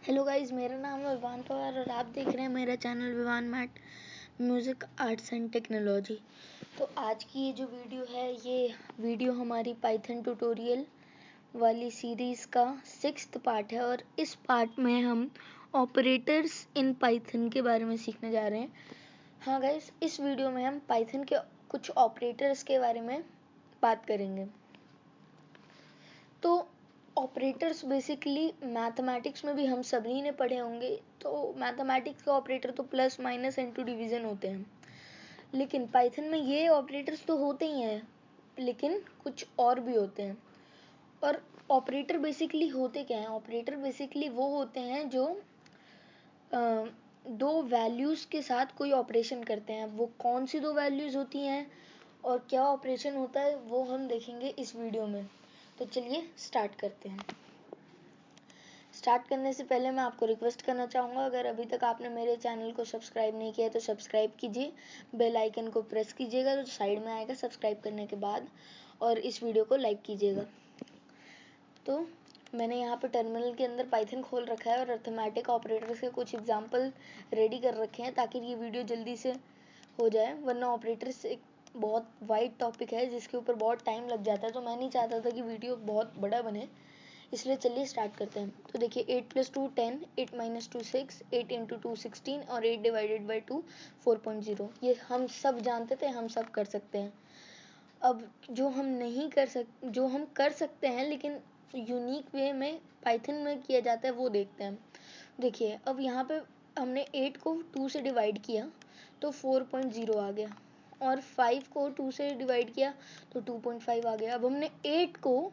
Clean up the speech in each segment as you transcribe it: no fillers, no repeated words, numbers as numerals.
Hello guys, मेरा नाम है विवान पवार और आप देख रहे हैं मेरा channel Vivaan math music arts and technology. तो आज की ये जो वीडियो है, ये वीडियो हमारी पाइथन ट्यूटोरियल वाली सीरीज़ का 6th पार्ट है और इस पार्ट में हम ऑपरेटर्स इन पाइथन के बारे में सीखने जा रहे हैं। हाँ गाइस, इस वीडियो में हम पाइथन के कुछ ऑपरेटर्स के बारे में बात करेंगे। तो ऑपरेटर्स बेसिकली मैथमेटिक्स में भी हम सभी ने पढ़े होंगे। तो मैथमेटिक्स के ऑपरेटर तो प्लस माइनस इनटू डिवीज़न होते हैं, लेकिन पाइथन में ये ऑपरेटर्स तो होते ही हैं, लेकिन कुछ और भी होते हैं। और ऑपरेटर बेसिकली होते क्या हैं? ऑपरेटर बेसिकली वो होते हैं जो दो वैल्यूज़ के साथ कोई ऑपरेशन करते हैं। वो कौन सी दो वैल्यूज़ होती हैं और क्या ऑपरेशन होता है, वो हम देखेंगे इस वीडियो में। तो चलिए स्टार्ट करते हैं। स्टार्ट करने से पहले मैं आपको रिक्वेस्ट करना चाहूँगा, अगर अभी तक आपने मेरे चैनल को सब्सक्राइब नहीं किया है तो सब्सक्राइब कीजिए, बेल आइकन को प्रेस कीजिएगा जो साइड में आएगा सब्सक्राइब करने के बाद, और इस वीडियो को लाइक कीजिएगा। तो मैंने यहाँ पे टर्मिनल के अंदर पाइथन खोल रखा है और अर्थमेटिक ऑपरेटर्स के कुछ एग्जाम्पल रेडी कर रखे हैं ताकि ये वीडियो जल्दी से हो जाए, वरना ऑपरेटर्स एक बहुत वाइड टॉपिक है जिसके ऊपर बहुत टाइम लग जाता है। तो मैं नहीं चाहता था कि वीडियो बहुत बड़ा बने, इसलिए चलिए स्टार्ट करते हैं। तो देखिए 8 + 2 10, 8 - 2 6, 8 × 2 16 और 8 / 2 4.0। ये हम सब जानते थे, हम सब कर सकते हैं। अब जो हम कर सकते हैं लेकिन यूनिक वे में पाइथन में किया जाता है वो देखते हैं। देखिए अब यहाँ पे हमने 8 को 2 से डिवाइड किया तो 4.0 आ गया, और 5 को 2 से डिवाइड किया तो 2.5 आ गया। अब हमने 8 को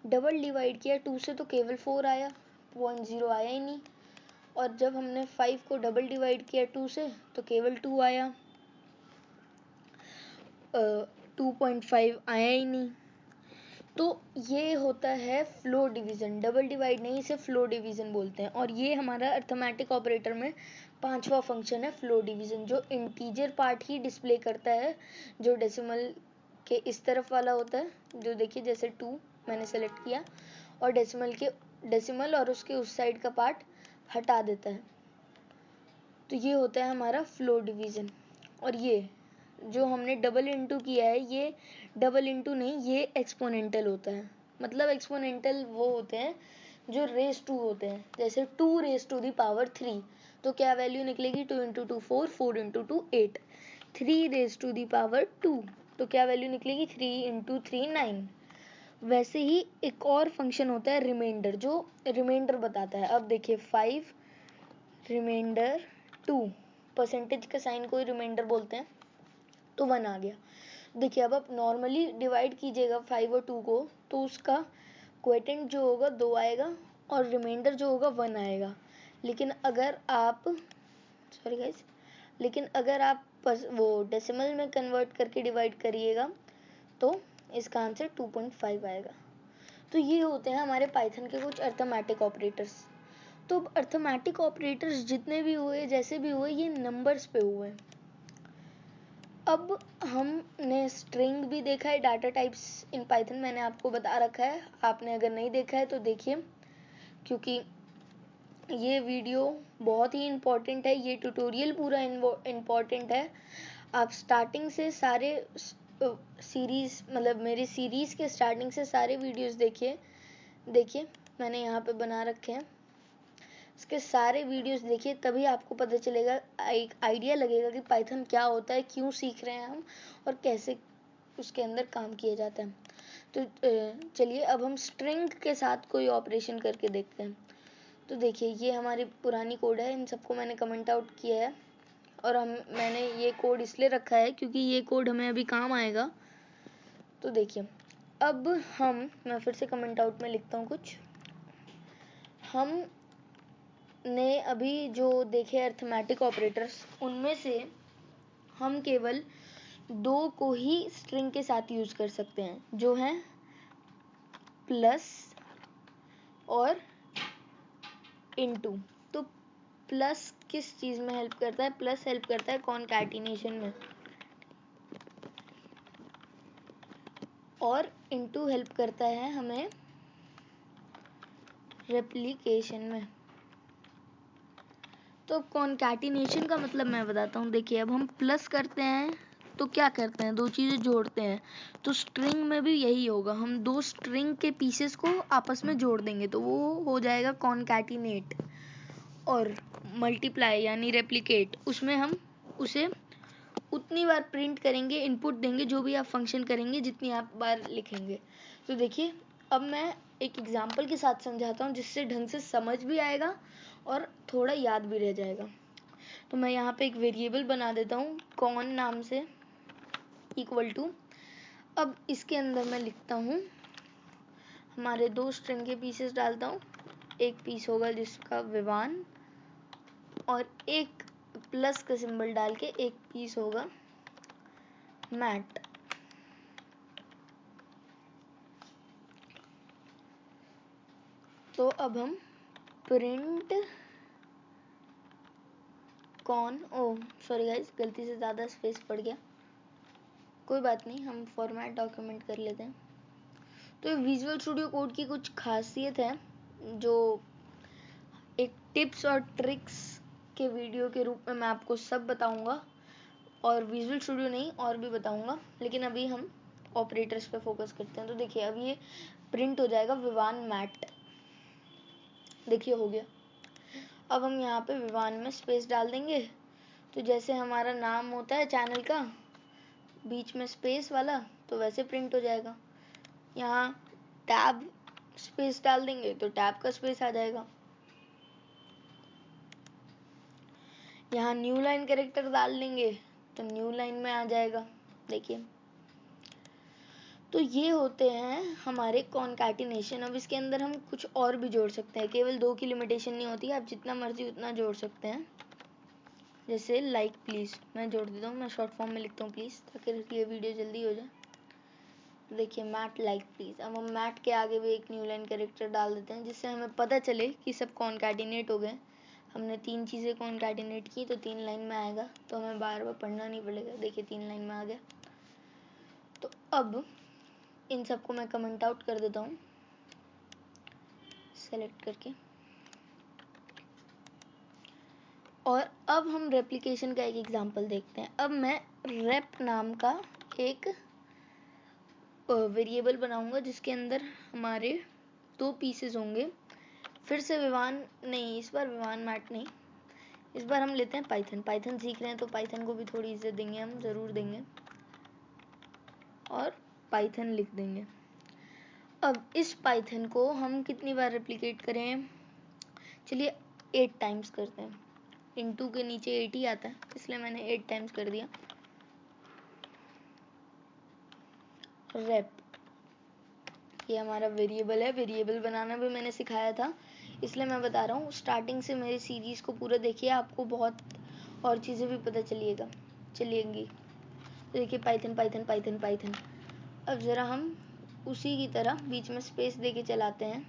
डबल डिवाइड किया 2 से तो केवल 4 आया, 0.0 आया ही नहीं। और जब हमने 5 को डबल डिवाइड किया 2 से तो केवल 2 आया, 2.5 आया ही नहीं। तो ये होता है फ्लो डिवीज़न, डबल डिवाइड नहीं, इसे फ्लो डिवीज़न बोलते हैं। और ये हमारा अर्थमेटिक ऑपरेटर में 5वां फंक्शन है, फ्लो डिवीज़न, जो इंटीजर पार्ट ही डिस्प्ले करता है, जो डेसिमल के इस तरफ वाला होता है। जो देखिए जैसे 2 मैंने सेलेक्ट किया और डेसिमल और उसके उस साइड का पार्ट हटा देता है। तो ये होता है हमारा फ्लो डिवीज़न। और ये जो हमने डबल इंटू किया है, ये डबल इंटू नहीं, ये एक्सपोनेंटल होता है। मतलब एक्सपोनेंटल वो होते हैं जो रेस टू होते हैं। जैसे 2 रेस टू दी पावर 3, तो क्या वैल्यू निकलेगी? 2 × 2 4, 4 × 2 8। 3 रेस टू दी पावर 2, तो क्या वैल्यू निकलेगी? 3 × 3 9। वैसे ही एक और फंक्शन होता है रिमाइंडर, जो रिमाइंडर बताता है। अब देखिए 5 रिमाइंडर 2, परसेंटेज का साइन को रिमाइंडर बोलते हैं, तो 1 आ गया। देखिए अब आप नॉर्मली डिवाइड कीजिएगा 5 और 2 को, तो उसका क्वोटिएंट जो होगा 2 आएगा और रिमाइंडर जो होगा 1 आएगा। लेकिन अगर आप वो डेसिमल में कन्वर्ट करके डिवाइड करिएगा तो इसका आंसर 2.5 आएगा। तो ये होते हैं हमारे पाइथन के कुछ अर्थमेटिक ऑपरेटर्स। तो अर्थमेटिक ऑपरेटर्स जितने भी हुए, जैसे भी हुए, ये नंबर्स पे हुए। अब हमने स्ट्रिंग भी देखा है, डाटा टाइप्स इन पाइथन मैंने आपको बता रखा है। आपने अगर नहीं देखा है तो देखिए, क्योंकि ये वीडियो बहुत ही इम्पोर्टेंट है, ये ट्यूटोरियल पूरा इम्पोर्टेंट है। आप स्टार्टिंग से सारे सीरीज़, मतलब मेरी सीरीज़ के स्टार्टिंग से सारे वीडियोस देखिए मैंने यहाँ पे बना रखे हैं, इसके सारे वीडियोस देखिए, तभी आपको पता चलेगा, एक आइडिया लगेगा कि पाइथन क्या होता है, क्यों सीख रहे हैं हम, और कैसे उसके अंदर काम किया जाता है। तो चलिए अब हम स्ट्रिंग के साथ कोई ऑपरेशन करके देखते हैं। तो देखिए ये हमारी पुरानी कोड है, इन सबको मैंने कमेंट आउट किया है, और मैंने ये कोड इसलिए रखा है क्योंकि ये कोड हमें अभी काम आएगा। तो देखिए अब मैं फिर से कमेंट आउट में लिखता हूँ कुछ। हम ने अभी जो देखे अर्थमेटिक ऑपरेटर्स, उनमें से हम केवल 2 को ही स्ट्रिंग के साथ यूज कर सकते हैं, जो है प्लस और इनटू। तो प्लस किस चीज में हेल्प करता है? प्लस हेल्प करता है कॉनकैटिनेशन में, और इनटू हेल्प करता है हमें रेप्लिकेशन में। तो कॉन्कैटिनेशन का मतलब मैं बताता हूँ। देखिए अब हम प्लस करते हैं तो क्या करते हैं, दो चीज़ें जोड़ते हैं। तो स्ट्रिंग में भी यही होगा, हम दो स्ट्रिंग के पीसेस को आपस में जोड़ देंगे तो वो हो जाएगा कॉन्कैटिनेट। और मल्टीप्लाई यानी रेप्लिकेट, उसमें हम उसे उतनी बार प्रिंट करेंगे, इनपुट देंगे, जो भी आप फंक्शन करेंगे जितनी आप बार लिखेंगे। तो देखिए अब मैं एक एग्जांपल के साथ समझाता हूँ जिससे ढंग से समझ भी आएगा और थोड़ा याद भी रह जाएगा। तो मैं यहाँ पे एक वेरिएबल बना देता हूँ कॉन नाम से, इक्वल टू, अब इसके अंदर मैं लिखता हूँ हमारे दो स्ट्रिंग के पीसेस डालता हूँ। एक पीस होगा जिसका विवान, और एक प्लस का सिंबल डाल के एक पीस होगा मैट। तो अब हम प्रिंट कॉन, ओ सॉरी गाइस, गलती से ज़्यादा स्पेस पड़ गया, कोई बात नहीं, हम फॉर्मेट डॉक्यूमेंट कर लेते हैं। तो विजुअल स्टूडियो कोड की कुछ खासियत है जो एक टिप्स और ट्रिक्स के वीडियो के रूप में मैं आपको सब बताऊंगा, और विजुअल स्टूडियो नहीं और भी बताऊंगा, लेकिन अभी हम ऑपरेटर्स पे फोकस करते हैं। तो देखिए अब ये प्रिंट हो जाएगा विवान मैट, देखिए हो गया। अब हम यहाँ पे विवान में स्पेस डाल देंगे, तो जैसे हमारा नाम होता है चैनल का बीच में स्पेस वाला, तो वैसे प्रिंट हो जाएगा। यहाँ टैब स्पेस डाल देंगे तो टैब का स्पेस आ जाएगा। यहाँ न्यू लाइन कैरेक्टर डाल देंगे तो न्यू लाइन में आ जाएगा, देखिए। तो ये होते हैं हमारे कॉन्कैटिनेशन। अब इसके अंदर हम कुछ और भी जोड़ सकते हैं, केवल दो की लिमिटेशन नहीं होती, आप जितना मर्जी उतना जोड़ सकते हैं। जैसे लाइक प्लीज मैं जोड़ देता हूँ, मैं शॉर्ट फॉर्म में लिखता हूँ प्लीज, ताकि ये वीडियो जल्दी हो जाए। देखिए मैट लाइक प्लीज, अब हम मैट के आगे भी एक न्यू लाइन कैरेक्टर डाल देते हैं जिससे हमें पता चले कि सब कॉन्कैटिनेट हो गए। हमने तीन चीज़ें कॉन्कैटिनेट की तो 3 लाइन में आएगा, तो हमें बार बार पढ़ना नहीं पड़ेगा। देखिए 3 लाइन में आ गया। तो अब इन सबको मैं कमेंट आउट कर देता हूँ सेलेक्ट करके, और अब हम रेप्लिकेशन का एक एग्जांपल देखते हैं। अब मैं रेप नाम का एक वेरिएबल बनाऊंगा जिसके अंदर हमारे दो पीसेस होंगे। फिर से विवान नहीं, इस बार विवान मैट नहीं, इस बार हम लेते हैं पाइथन। पाइथन सीख रहे हैं तो पाइथन को भी थोड़ी इज्जत देंगे, हम ज़रूर देंगे, और पाइथन लिख देंगे। अब इस पाइथन को हम कितनी बार रेप्लिकेट करें, चलिए 8 टाइम्स करते हैं। इनटू के नीचे 8 ही आता है, इसलिए मैंने 8 टाइम्स कर दिया। रेप, ये हमारा वेरिएबल है, वेरिएबल बनाना भी मैंने सिखाया था, इसलिए मैं बता रहा हूँ। स्टार्टिंग से मेरी सीरीज़ को पूरा देखिए, आपको बहुत और चीज़ें भी पता चलिएगी। तो देखिए पाइथन पाइथन पाइथन पाइथन। अब ज़रा हम उसी की तरह बीच में स्पेस दे के चलाते हैं।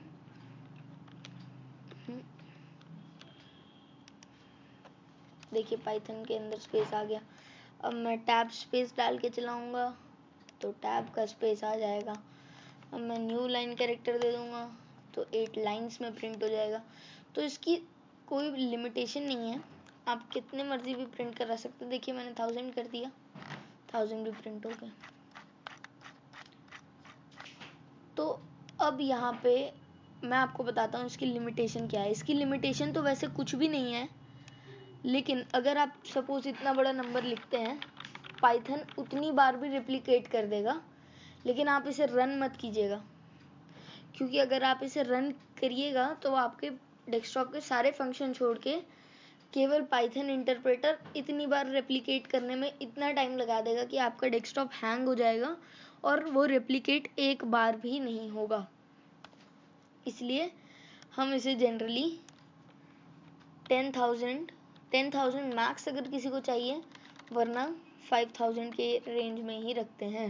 देखिए पाइथन के अंदर स्पेस आ गया। अब मैं टैब स्पेस डाल के चलाऊँगा तो टैब का स्पेस आ जाएगा। अब मैं न्यू लाइन कैरेक्टर दे दूँगा तो 8 लाइंस में प्रिंट हो जाएगा। तो इसकी कोई लिमिटेशन नहीं है, आप कितने मर्जी भी प्रिंट करा सकते हैं। देखिए मैंने 1000 कर दिया, 1000 भी प्रिंट हो गया। तो अब यहाँ पे मैं आपको बताता हूँ इसकी लिमिटेशन क्या है। इसकी लिमिटेशन तो वैसे कुछ भी नहीं है, लेकिन अगर आप सपोज इतना बड़ा नंबर लिखते हैं, पाइथन उतनी बार भी रिप्लिकेट कर देगा, लेकिन आप इसे रन मत कीजिएगा, क्योंकि अगर आप इसे रन करिएगा तो आपके डेस्कटॉप के सारे फंक्शन छोड़ के केवल पाइथन इंटरप्रेटर इतनी बार रेप्लिकेट करने में इतना टाइम लगा देगा कि आपका डेस्कटॉप हैंग हो जाएगा और वो रेप्लिकेट एक बार भी नहीं होगा। इसलिए हम इसे जनरली 10,000 मैक्स अगर किसी को चाहिए, वरना 5,000 के रेंज में ही रखते हैं,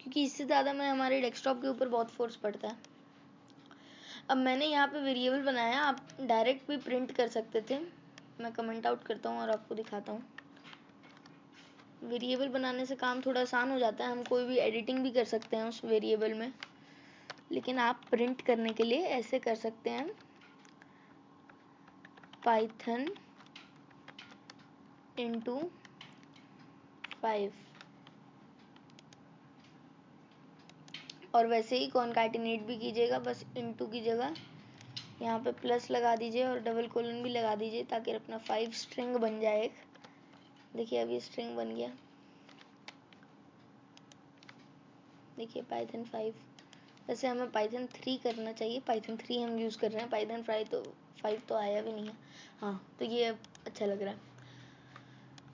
क्योंकि इससे ज़्यादा में हमारे डेस्कटॉप के ऊपर बहुत फोर्स पड़ता है। अब मैंने यहाँ पे वेरिएबल बनाया, आप डायरेक्ट भी प्रिंट कर सकते थे। मैं कमेंट आउट करता हूँ और आपको दिखाता हूँ। वेरिएबल बनाने से काम थोड़ा आसान हो जाता है, हम कोई भी एडिटिंग भी कर सकते हैं उस वेरिएबल में, लेकिन आप प्रिंट करने के लिए ऐसे कर सकते हैं। पाइथन इंटू 5 और वैसे ही कॉन्कैटिनेट भी कीजिएगा, बस इंटू की जगह यहाँ पे प्लस लगा दीजिए और डबल कोलन भी लगा दीजिए ताकि अपना 5 स्ट्रिंग बन जाए एक। देखिए अब ये स्ट्रिंग बन गया। देखिए पाइथन 5, वैसे हमें पाइथन 3 करना चाहिए, पाइथन 3 हम यूज़ कर रहे हैं, पाइथन 5 तो आया भी नहीं है। हाँ तो ये अब अच्छा लग रहा है।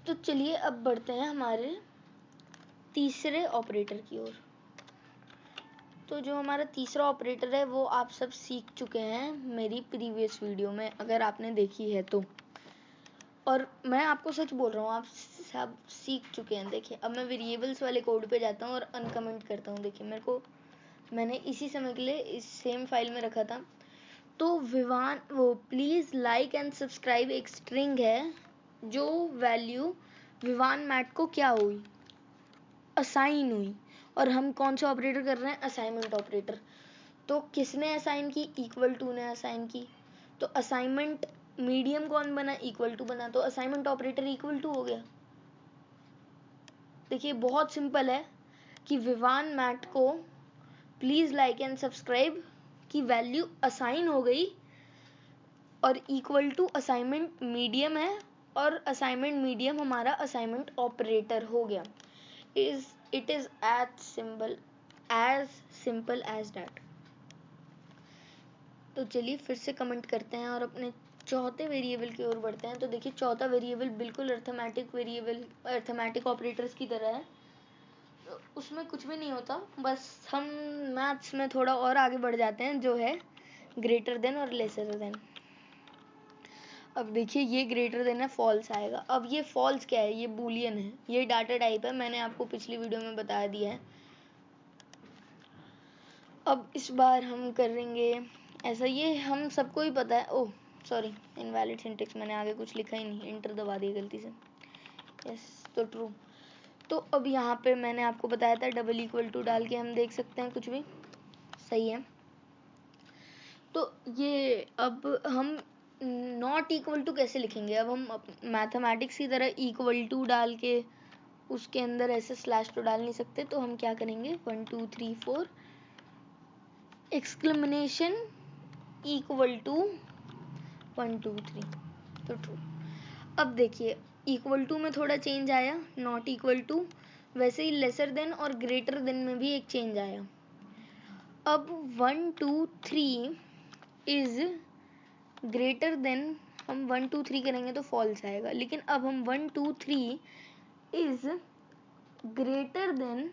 तो चलिए अब बढ़ते हैं हमारे तीसरे ऑपरेटर की ओर। तो जो हमारा तीसरा ऑपरेटर है वो आप सब सीख चुके हैं मेरी प्रीवियस वीडियो में, अगर आपने देखी है तो। और मैं आपको सच बोल रहा हूँ, आप सब सीख चुके हैं। देखिए अब मैं वेरिएबल्स वाले कोड पे जाता हूँ और अनकमेंट करता हूँ। देखिए मैंने इसी समय के लिए इस सेम फाइल में रखा था। तो विवान वो प्लीज़ लाइक एंड सब्सक्राइब एक स्ट्रिंग है जो वैल्यू विवान मैट को क्या हुई, असाइन हुई। और हम कौन सा ऑपरेटर कर रहे हैं, असाइनमेंट ऑपरेटर। तो किसने असाइन की, इक्वल टू ने असाइन की। तो असाइनमेंट मीडियम कौन बना, इक्वल टू बना, तो असाइनमेंट ऑपरेटर इक्वल टू हो गया। देखिए बहुत सिंपल है कि विवान मैट को प्लीज लाइक एंड सब्सक्राइब की वैल्यू असाइन हो गई और इक्वल टू असाइनमेंट मीडियम है और असाइनमेंट मीडियम हमारा असाइनमेंट ऑपरेटर हो गया। It is as simple as that. तो चलिए फिर से कमेंट करते हैं और अपने चौथे वेरिएबल की ओर बढ़ते हैं। तो देखिए चौथा वेरिएबल बिल्कुल अर्थमेटिक ऑपरेटर्स की तरह है। तो उसमें कुछ भी नहीं होता, बस हम मैथ्स में थोड़ा और आगे बढ़ जाते हैं, जो है ग्रेटर देन और लेसर देन। अब देखिए ये ग्रेटर देन है, फॉल्स आएगा। अब ये फॉल्स क्या है, ये बूलियन है, ये डाटा टाइप है, मैंने आपको पिछली वीडियो में बता दिया है। अब इस बार हम करेंगे ऐसा, ये हम सबको ही पता है। ओह सॉरी, इनवैलिड सिंटेक्स, मैंने आगे कुछ लिखा ही नहीं, इंटर दबा दिया गलती से। यस तो ट्रू। तो अब यहाँ पे मैंने आपको बताया था डबल इक्वल टू डाल के हम देख सकते हैं कुछ भी, सही है। तो ये अब हम नॉट इक्वल टू कैसे लिखेंगे, अब हम मैथमेटिक्स की तरह इक्वल टू डाल के उसके अंदर ऐसे स्लैश तो डाल नहीं सकते। तो हम क्या करेंगे, 1 2 3 4 एक्सक्लेमेशन इक्वल टू 1 2 3, तो ट्रू। अब देखिए इक्वल टू में थोड़ा चेंज आया, नॉट इक्वल टू, वैसे ही लेसर देन और ग्रेटर देन में भी एक चेंज आया। अब 1 2 3 इज ग्रेटर देन, हम 1 2 3 करेंगे तो फॉल्स आएगा, लेकिन अब हम 1 2 3 इज ग्रेटर देन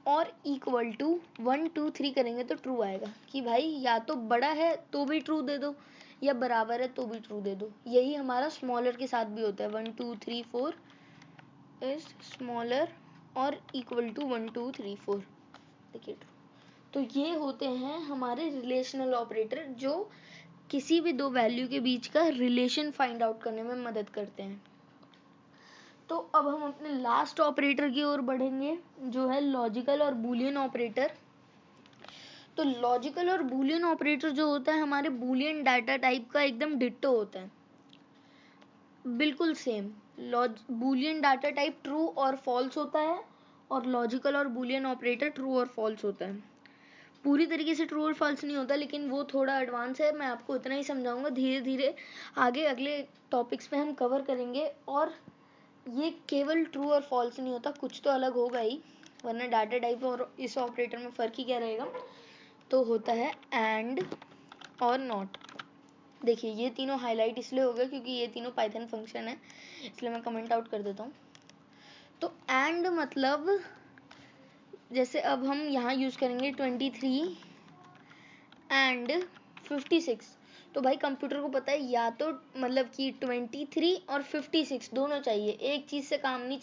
और इक्वल टू 1 2 3 करेंगे तो ट्रू आएगा। कि भाई या तो बड़ा है तो भी ट्रू दे दो, या बराबर है तो भी ट्रू दे दो। यही हमारा स्मॉलर के साथ भी होता है, 1 2 3 4 इज स्मॉलर और इक्वल टू 1 2 3 4, देखिए ट्रू। तो ये होते हैं हमारे रिलेशनल ऑपरेटर, जो किसी भी दो वैल्यू के बीच का रिलेशन फाइंड आउट करने में मदद करते हैं। तो अब हम अपने लास्ट ऑपरेटर की ओर बढ़ेंगे, जो है लॉजिकल और बूलियन ऑपरेटर। तो लॉजिकल और बूलियन ऑपरेटर जो होता है हमारे बूलियन डाटा टाइप का एकदम डिट्टो होता है, बिल्कुल same. Boolean data type true और फॉल्स होता है और लॉजिकल और बूलियन ऑपरेटर ट्रू और फॉल्स होता है। पूरी तरीके से ट्रू और फॉल्स नहीं होता, लेकिन वो थोड़ा एडवांस है, मैं आपको इतना ही समझाऊंगा। धीरे धीरे आगे अगले टॉपिक्स में हम कवर करेंगे। और ये केवल ट्रू और फॉल्स नहीं होता, कुछ तो अलग होगा ही, वरना डाटा टाइप और इस ऑपरेटर में फ़र्क ही क्या रहेगा। तो होता है एंड और नॉट। देखिए ये तीनों हाईलाइट इसलिए हो गए क्योंकि ये तीनों पाइथन फंक्शन है, इसलिए मैं कमेंट आउट कर देता हूँ। तो एंड मतलब जैसे अब हम यहाँ यूज़ करेंगे 23 एंड 56। तो भाई कंप्यूटर को पता है या तो मतलब कि 23 और 56 दोनों चाहिए, एक चीज़ से काम नहीं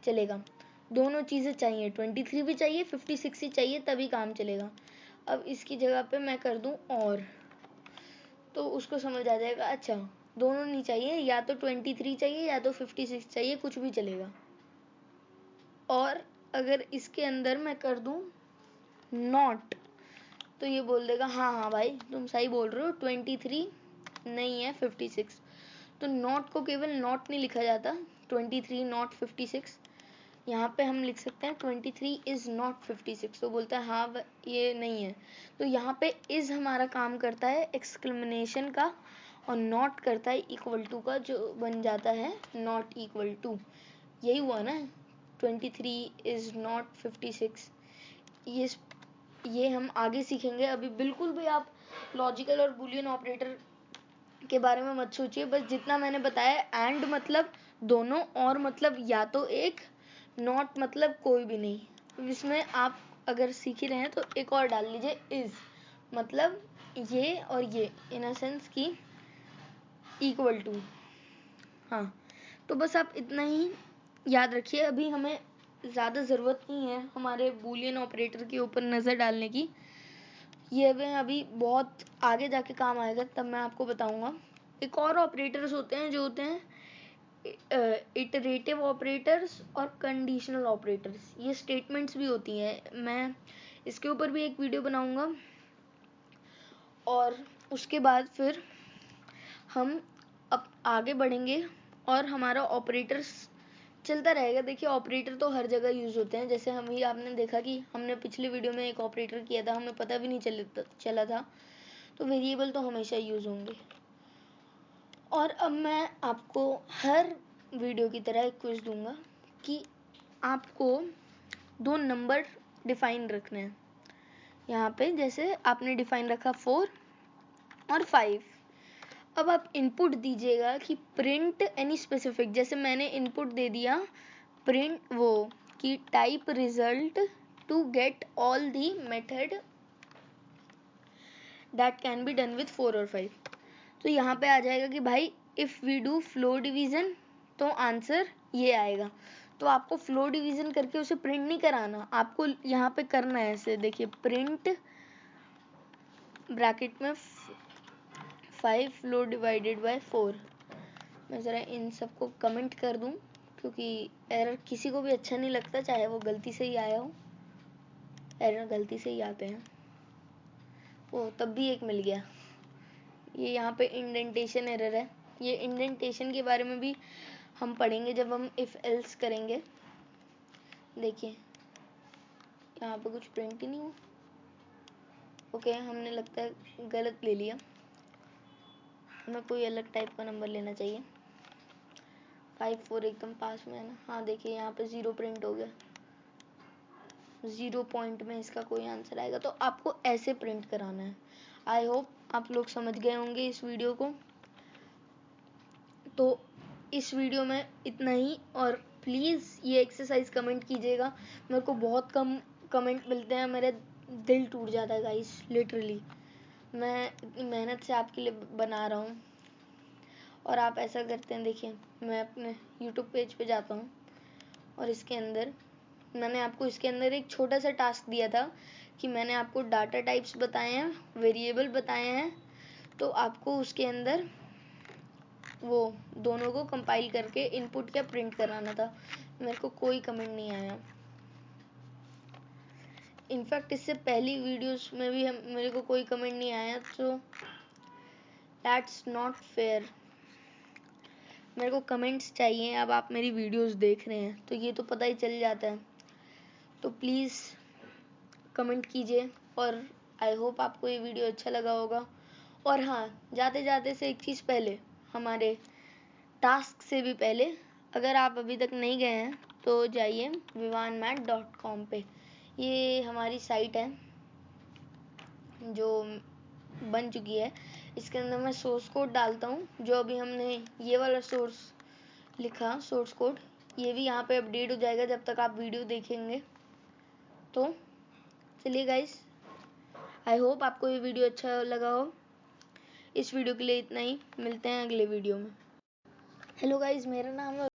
चलेगा, दोनों चीज़ें चाहिए, 23 भी चाहिए 56 ही चाहिए, तभी काम चलेगा। अब इसकी जगह पे मैं कर दूं और, तो उसको समझ आ जाएगा, अच्छा दोनों नहीं चाहिए, या तो 23 चाहिए या तो 56 चाहिए, कुछ भी चलेगा। और अगर इसके अंदर मैं कर दूं नॉट, तो ये बोल देगा हाँ हाँ भाई तुम सही बोल रहे हो, 23 नहीं है 56, तो नॉट को केवल नॉट नहीं लिखा जाता, 23 नॉट 56, यहाँ पे हम लिख सकते हैं 23 इज नॉट 56। तो बोलता है हाँ ये नहीं है, तो यहाँ पे इज हमारा काम करता है एक्सक्लेमेशन का और नॉट करता है इक्वल टू का, जो बन जाता है नॉट इक्वल टू। यही हुआ ना, 23 इज नॉट 56। ये हम आगे सीखेंगे। अभी बिल्कुल भी आप लॉजिकल और बूलियन ऑपरेटर के बारे में मत सोचिए, बस जितना मैंने बताया, एंड मतलब दोनों, और मतलब या तो एक, नॉट मतलब कोई भी नहीं। इसमें आप अगर सीख ही रहे हैं तो एक और डाल लीजिए, इज मतलब ये और ये, इन अ सेंस की इक्वल टू। हाँ, तो बस आप इतना ही याद रखिए। अभी हमें ज़्यादा ज़रूरत नहीं है हमारे बूलियन ऑपरेटर के ऊपर नज़र डालने की, ये अभी बहुत आगे जाके काम आएगा, तब मैं आपको बताऊंगा। एक और ऑपरेटर्स होते हैं जो होते हैं इटरेटिव ऑपरेटर्स और कंडीशनल ऑपरेटर्स। ये स्टेटमेंट्स भी होती हैं, मैं इसके ऊपर भी एक वीडियो बनाऊंगा। और उसके बाद फिर हम अब आगे बढ़ेंगे और हमारा ऑपरेटर्स चलता रहेगा। देखिए ऑपरेटर तो हर जगह यूज होते हैं, जैसे हम ही आपने देखा कि हमने पिछले वीडियो में एक ऑपरेटर किया था, हमें पता भी नहीं चला था। तो वेरिएबल तो हमेशा यूज होंगे। और अब मैं आपको हर वीडियो की तरह एक क्विज दूंगा कि आपको 2 नंबर डिफाइन रखने हैं। यहाँ पे जैसे आपने डिफाइन रखा 4 और 5। अब आप इनपुट दीजिएगा कि प्रिंट एनी स्पेसिफिक, जैसे मैंने इनपुट दे दिया प्रिंट वो कि type result to get all the method that can be done with 4 और 5। तो यहाँ पे आ जाएगा कि भाई if we do floor division, तो आंसर ये आएगा। तो आपको फ्लो डिवीजन करके उसे प्रिंट नहीं कराना, आपको यहाँ पे करना है ऐसे, देखिए प्रिंट ब्रैकेट में 5 फ्लो डिवाइडेड बाय 4। मैं ज़रा इन सबको कमेंट कर दूं, क्योंकि एरर किसी को भी अच्छा नहीं लगता, चाहे वो गलती से ही आया हो। एरर गलती से ही आते हैं। ओ तब भी एक मिल गया। ये यहाँ पे इंडेंटेशन एरर है। ये इंडेंटेशन के बारे में भी हम पढ़ेंगे जब हम इफ एल्स करेंगे। देखिए यहाँ पे कुछ प्रिंट ही नहीं हुआ। ओके, हमने लगता है गलत ले लिया, हमें कोई अलग टाइप का नंबर लेना चाहिए। 5 4 एकदम पास में है ना। हाँ देखिए यहाँ पे 0 प्रिंट हो गया, 0 पॉइंट में इसका कोई आंसर आएगा। तो आपको ऐसे प्रिंट कराना है। आई होप आप लोग समझ गए होंगे इस वीडियो को। तो इस वीडियो में इतना ही, और प्लीज़ ये एक्सरसाइज कमेंट कीजिएगा। मेरे को बहुत कम कमेंट मिलते हैं, मेरा दिल टूट जाता है गाइस, लिटरली। मैं इतनी मेहनत से आपके लिए बना रहा हूँ और आप ऐसा करते हैं। देखिए मैं अपने यूट्यूब पेज पे जाता हूँ और इसके अंदर मैंने आपको इसके अंदर एक छोटा सा टास्क दिया था कि मैंने आपको डाटा टाइप्स बताए हैं, वेरिएबल बताए हैं, तो आपको उसके अंदर वो दोनों को कंपाइल करके इनपुट क्या प्रिंट कराना था। मेरे को कोई कमेंट नहीं आया। इनफैक्ट इससे पहली वीडियोस में भी मेरे को कोई कमेंट नहीं आया, तो दैट्स नॉट फेयर। मेरे को कमेंट्स चाहिए। अब आप मेरी वीडियोस देख रहे हैं तो ये तो पता ही चल जाता है, तो प्लीज़ कमेंट कीजिए। और आई होप आपको ये वीडियो अच्छा लगा होगा। और हाँ, जाते जाते से एक चीज़ पहले, हमारे टास्क से भी पहले, अगर आप अभी तक नहीं गए हैं तो जाइए vivanmat.com पे। ये हमारी साइट है जो बन चुकी है। इसके अंदर मैं सोर्स कोड डालता हूँ, जो अभी हमने ये वाला सोर्स लिखा, सोर्स कोड, ये भी यहाँ पे अपडेट हो जाएगा जब तक आप वीडियो देखेंगे। तो चलिए गाइस, आई होप आपको ये वीडियो अच्छा लगा हो। इस वीडियो के लिए इतना ही, मिलते हैं अगले वीडियो में। हेलो गाइस, मेरा नाम है